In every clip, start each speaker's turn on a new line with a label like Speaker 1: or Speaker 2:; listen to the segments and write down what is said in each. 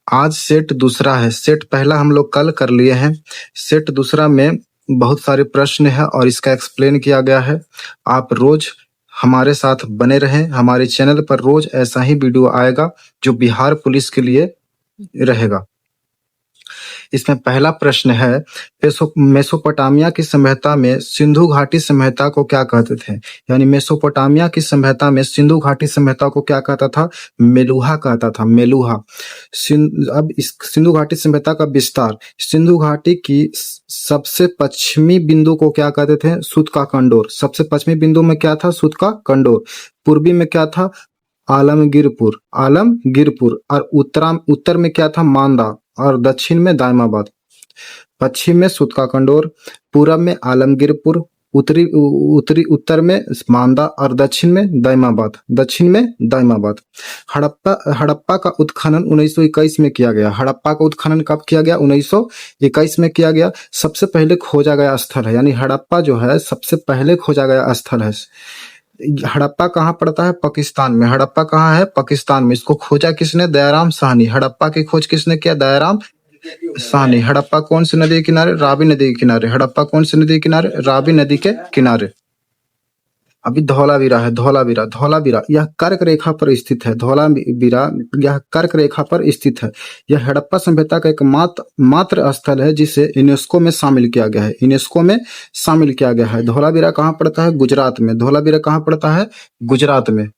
Speaker 1: आज सेट दूसरा है। सेट पहला हम लोग कल कर लिए हैं। सेट दूसरा में बहुत सारे प्रश्न है और इसका एक्सप्लेन किया गया है। आप रोज हमारे साथ बने रहें। हमारे चैनल पर रोज ऐसा ही वीडियो आएगा जो बिहार पुलिस के लिए रहेगा। इसमें पहला प्रश्न है, मेसोपोटामिया की सभ्यता में सिंधु घाटी सभ्यता को क्या कहते थे? यानी मेसोपोटामिया की सभ्यता में सिंधु घाटी सभ्यता को क्या कहता था? मेलुहा कहता था, मेलुहा। अब इस सिंधु घाटी सभ्यता का विस्तार, सिंधु घाटी की सबसे पश्चिमी बिंदु को क्या कहते थे? सूत का कंडोर। सबसे पश्चिमी बिंदु में क्या था? सूत का कंडोर। पूर्वी में क्या था? आलमगीरपुर, आलमगीरपुर। और उत्तर में क्या था? मांदा। और दक्षिण में दायमाबाद। पश्चिम में सूत का कंडोर, पूरब में आलमगीरपुर, उत्तर में मांदा और दक्षिण में दायमाबाद। हड़प्पा का उत्खनन 1921 में किया गया। हड़प्पा का उत्खनन कब किया गया? 1921 में किया गया। सबसे पहले खोजा गया स्थल है, यानी हड़प्पा जो है सबसे पहले खोजा गया स्थल है। हड़प्पा कहाँ पड़ता है? पाकिस्तान में। हड़प्पा कहाँ है? पाकिस्तान में। इसको खोजा किसने? दयाराम साहनी। हड़प्पा की खोज किसने किया? दयाराम साहनी। हड़प्पा कौन सी नदी के किनारे? रावी नदी के किनारे। हड़प्पा कौन सी नदी के किनारे? रावी नदी के किनारे। अभी धौलावीरा है। धौलावीरा यह कर्क रेखा पर स्थित है। धौलावीरा यह कर्क रेखा पर स्थित है। यह हड़प्पा सभ्यता का एक मात्र स्थल है जिसे यूनेस्को में शामिल किया गया है। यूनेस्को में शामिल किया गया है। धौलावीरा कहाँ पड़ता है? गुजरात में। धौलावीरा कहाँ पड़ता है? गुजरात में।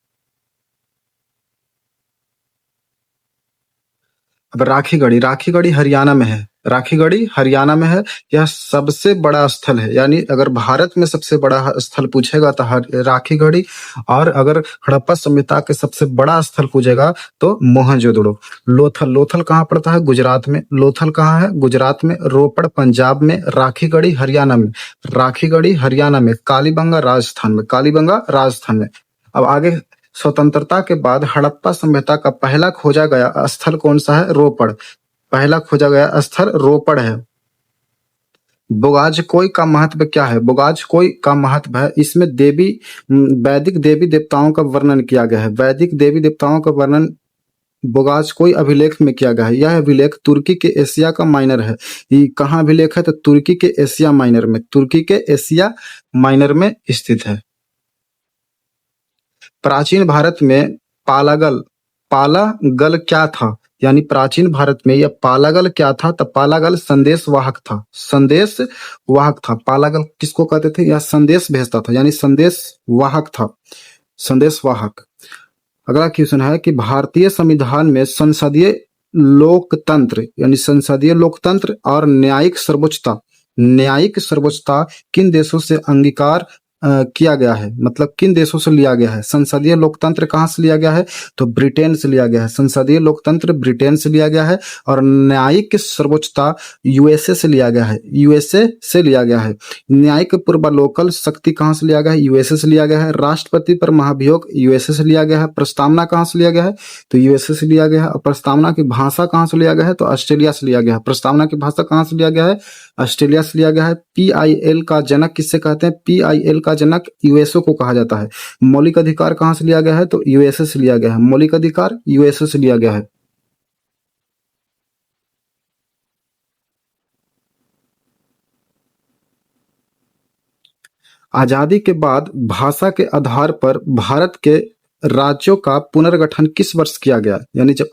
Speaker 1: अब राखीगढ़ी हरियाणा में है। राखीगढ़ी हरियाणा में है। यह सबसे बड़ा स्थल है, यानी अगर भारत में सबसे बड़ा स्थल पूछेगा तो राखीगढ़ी, और अगर हड़प्पा सभ्यता के सबसे बड़ा स्थल पूछेगा तो मोहनजोदड़ो। लोथल कहाँ पड़ता है? गुजरात में। लोथल कहाँ है? गुजरात में। रोपड़ पंजाब में। राखीगढ़ी हरियाणा में। कालीबंगा राजस्थान में। अब आगे, स्वतंत्रता के बाद हड़प्पा सभ्यता का पहला खोजा गया स्थल कौन सा है? रोपड़। पहला खोजा गया स्थल रोपड़ है। बोगाजकोई का महत्व क्या है? बोगाजकोई का महत्व है, इसमें वैदिक देवी देवताओं का वर्णन किया गया है। वैदिक देवी देवताओं का वर्णन बोगाजकोई अभिलेख में किया गया है। यह अभिलेख तुर्की के एशिया का माइनर है। ये कहाँ अभिलेख है? तो तुर्की के एशिया माइनर में स्थित है। प्राचीन भारत में पालागल क्या था? यानी प्राचीन भारत में यह पालागल क्या था? तो पालागल संदेशवाहक था। पालागल किसको कहते थे? यह संदेश भेजता था, यानी संदेशवाहक था। संदेशवाहक। अगला क्वेश्चन है कि भारतीय संविधान में संसदीय लोकतंत्र और न्यायिक सर्वोच्चता किन देशों से अंगीकार किया गया है? मतलब किन देशों से लिया गया है? संसदीय लोकतंत्र कहाँ से लिया गया है? तो ब्रिटेन से लिया गया है। संसदीय लोकतंत्र ब्रिटेन से लिया गया है। और न्यायिक सर्वोच्चता यूएसए से लिया गया है। न्यायिक पूर्वालोकन शक्ति कहाँ से लिया गया है? यूएसए से लिया गया है। राष्ट्रपति पर महाभियोग यूएसए से लिया गया है। प्रस्तावना कहाँ से लिया गया है? तो यूएसए से लिया गया है। और प्रस्तावना की भाषा कहाँ से लिया गया है? तो ऑस्ट्रेलिया से लिया गया है। प्रस्तावना की भाषा कहाँ से लिया गया है? ऑस्ट्रेलिया से लिया गया है। PIL का जनक किससे कहते हैं? PIL का जनक यूएसए को कहा जाता है। मौलिक अधिकार कहाँ से लिया गया है? तो यूएसए से लिया गया है। मौलिक अधिकार यूएसए से लिया गया है। आजादी के बाद भाषा के आधार पर भारत के राज्यों का पुनर्गठन किस वर्ष किया गया? यानी जब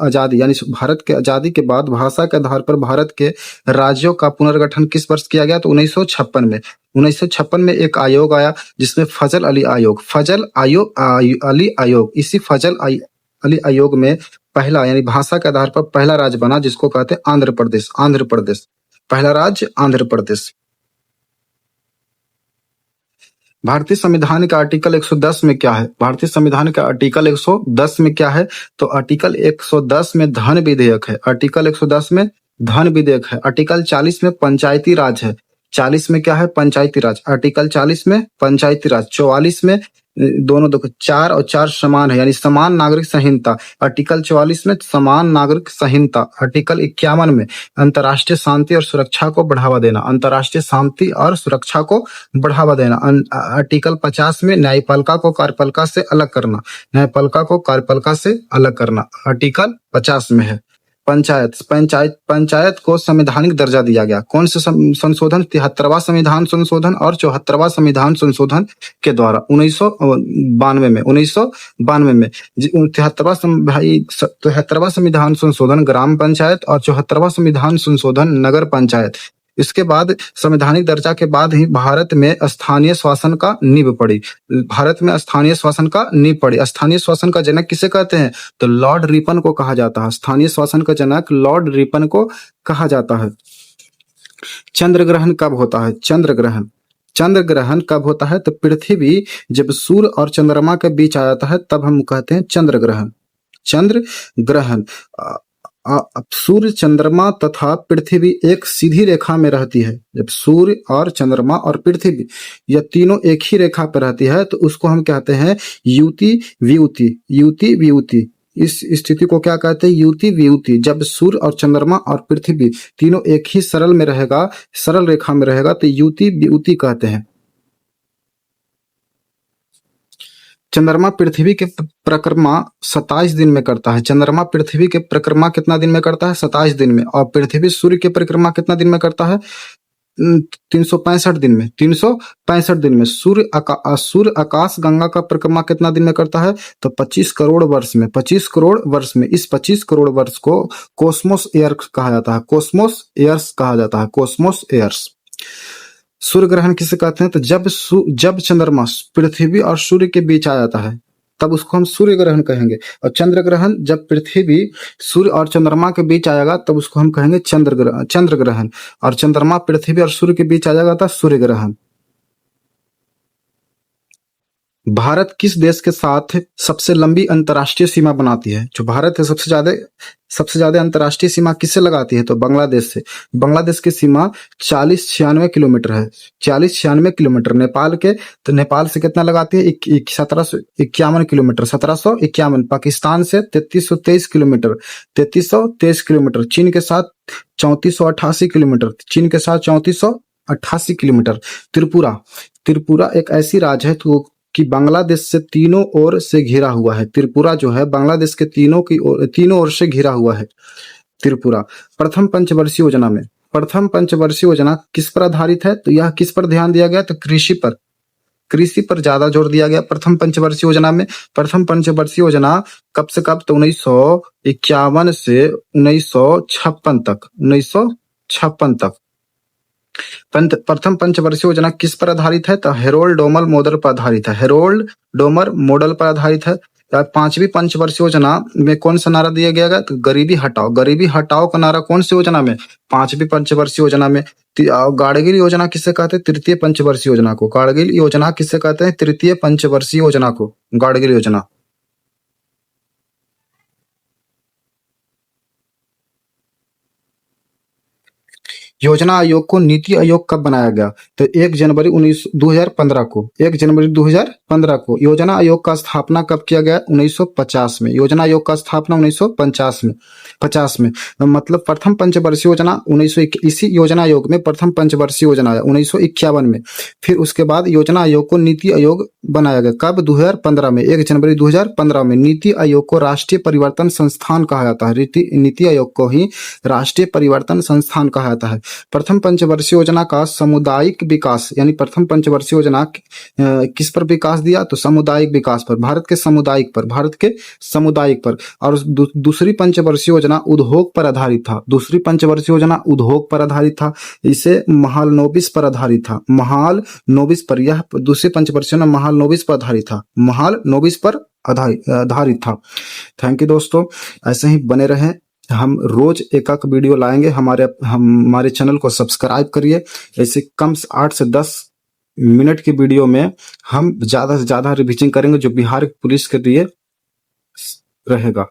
Speaker 1: भारत के आजादी के बाद भाषा के आधार पर भारत के राज्यों का पुनर्गठन किस वर्ष किया गया? तो 1956 में। 1956 में एक आयोग आया जिसमें फजल अली आयोग। इसी फजल अली आयोग में पहला, यानी भाषा के आधार पर पहला राज्य बना जिसको कहते हैं आंध्र प्रदेश। पहला राज्य आंध्र प्रदेश। भारतीय संविधान का आर्टिकल 110 में क्या है? भारतीय संविधान का आर्टिकल 110 में क्या है? तो आर्टिकल 110 में धन विधेयक है। आर्टिकल 110 में धन विधेयक है। आर्टिकल 40 में पंचायती राज है। 40 में क्या है? पंचायती राज। आर्टिकल 40 में पंचायती राज। 44 में दोनों 4 और 4 समान है, यानी समान नागरिक संहिता। आर्टिकल 44 में समान नागरिक संहिता। आर्टिकल 51 में अंतर्राष्ट्रीय शांति और सुरक्षा को बढ़ावा देना। अंतर्राष्ट्रीय शांति और सुरक्षा को बढ़ावा देना। आर्टिकल 50 में न्यायपालिका को कार्यपालिका से अलग करना। न्यायपालिका को कार्यपालिका से अलग करना आर्टिकल 50 में है। पंचायत को संवैधानिक दर्जा दिया गया। कौन से संशोधन? 73वां संविधान संशोधन और 74वां संविधान संशोधन के द्वारा 1992 में 73वां संविधान संशोधन ग्राम पंचायत और 74वां संविधान संशोधन नगर पंचायत। इसके बाद संवैधानिक दर्जा के बाद ही भारत में स्थानीय शासन का नींव पड़ी। स्थानीय शासन का जनक किसे कहते हैं? तो लॉर्ड रिपन को कहा जाता है। स्थानीय शासन का जनक लॉर्ड रिपन को कहा जाता है। चंद्र ग्रहण कब होता है? चंद्र ग्रहण कब होता है? तो पृथ्वी जब सूर्य और चंद्रमा के बीच आ जाता है तब हम कहते हैं चंद्र ग्रहण। सूर्य, चंद्रमा तथा पृथ्वी एक सीधी रेखा में रहती है। जब सूर्य और चंद्रमा और पृथ्वी यह तीनों एक ही रेखा पर रहती है तो उसको हम कहते हैं युति वियुति। इस स्थिति को क्या कहते हैं? युति वियुति। जब सूर्य और चंद्रमा और पृथ्वी तीनों एक ही सरल रेखा में रहेगा तो युति वियुति कहते हैं। चंद्रमा पृथ्वी के परिक्रमा 27 दिन में करता है। चंद्रमा पृथ्वी के परिक्रमा कितना दिन में करता है? 27 दिन में। और पृथ्वी सूर्य के परिक्रमा कितना दिन में करता है? 365 दिन में। 365 दिन में। सूर्य आकाश गंगा का परिक्रमा कितना दिन में करता है? तो 25 करोड़ वर्ष में। 25 करोड़ वर्ष में। इस 25 करोड़ वर्ष को कॉस्मोस ईयर्स कहा जाता है। Cosmos years. सूर्य ग्रहण किसे कहते हैं? तो जब चंद्रमा पृथ्वी और सूर्य के बीच आ जाता है तब उसको हम सूर्य ग्रहण कहेंगे। और चंद्र ग्रहण जब पृथ्वी सूर्य और चंद्रमा के बीच आएगा तब उसको हम कहेंगे चंद्र ग्रहण। और चंद्रमा पृथ्वी और सूर्य के बीच आ जाएगा तो सूर्य ग्रहण। भारत किस देश के साथ सबसे लंबी अंतर्राष्ट्रीय सीमा बनाती है? जो भारत है सबसे ज्यादा अंतर्राष्ट्रीय सीमा किससे लगाती है? तो बांग्लादेश से। बांग्लादेश की सीमा 4096 किलोमीटर है। 4096 किलोमीटर। नेपाल से कितना लगाती है? 1751 किलोमीटर। 1751। पाकिस्तान से 3323 किलोमीटर। 3323 किलोमीटर। चीन के साथ 3488 किलोमीटर। 3488 किलोमीटर। त्रिपुरा एक ऐसी राज्य है कि बांग्लादेश से तीनों ओर से घिरा हुआ है। त्रिपुरा जो है बांग्लादेश के तीनों ओर से घिरा हुआ है त्रिपुरा। प्रथम पंचवर्षीय योजना किस पर आधारित है? तो यह किस पर ध्यान दिया गया? तो कृषि पर ज्यादा जोर दिया गया प्रथम पंचवर्षीय योजना में। प्रथम पंचवर्षीय योजना कब से कब? तो 1951 से 1956 तक। प्रथम पंचवर्षीय योजना किस पर आधारित है? तो हेरोल्ड डोमर मॉडल पर आधारित है। पांचवी पंचवर्षीय योजना में कौन सा नारा दिया गया? तो गरीबी हटाओ का नारा कौन सी योजना में? पांचवी पंचवर्षीय योजना में। गाडगिल योजना किसे कहते हैं? तृतीय पंचवर्षीय योजना को। गाडगिल योजना किसे कहते हैं? तृतीय पंचवर्षीय योजना को गाडगिल योजना। योजना आयोग को नीति आयोग कब बनाया गया? तो 1 जनवरी 2015 को। योजना आयोग का स्थापना कब किया गया? 1950 में। योजना आयोग का स्थापना 1950 में। मतलब प्रथम पंचवर्षीय योजना इसी योजना आयोग में प्रथम पंचवर्षीय योजना आया 1951 में। फिर उसके बाद योजना आयोग को नीति आयोग बनाया गया। कब? 2015 में। 1 जनवरी 2015 में। नीति आयोग को राष्ट्रीय परिवर्तन संस्थान कहा जाता है। नीति आयोग को ही राष्ट्रीय परिवर्तन संस्थान कहा जाता है। प्रथम पंचवर्षीय योजना का सामुदायिक विकास यानी प्रथम पंचवर्षीय योजना किस पर विकास दिया? तो सामुदायिक विकास पर। भारत के सामुदायिक पर। और दूसरी पंचवर्षीय योजना उद्योग पर आधारित था। इसे महालनोबिस पर आधारित था। यह दूसरी पंचवर्षीय योजना महालनोबिस पर आधारित था। थैंक यू दोस्तों, ऐसे ही बने रहें। हम रोज एक वीडियो लाएंगे। हमारे चैनल को सब्सक्राइब करिए। ऐसे कम से 8 से 10 मिनट की वीडियो में हम ज्यादा से ज्यादा रिवीजन करेंगे जो बिहार पुलिस के लिए रहेगा।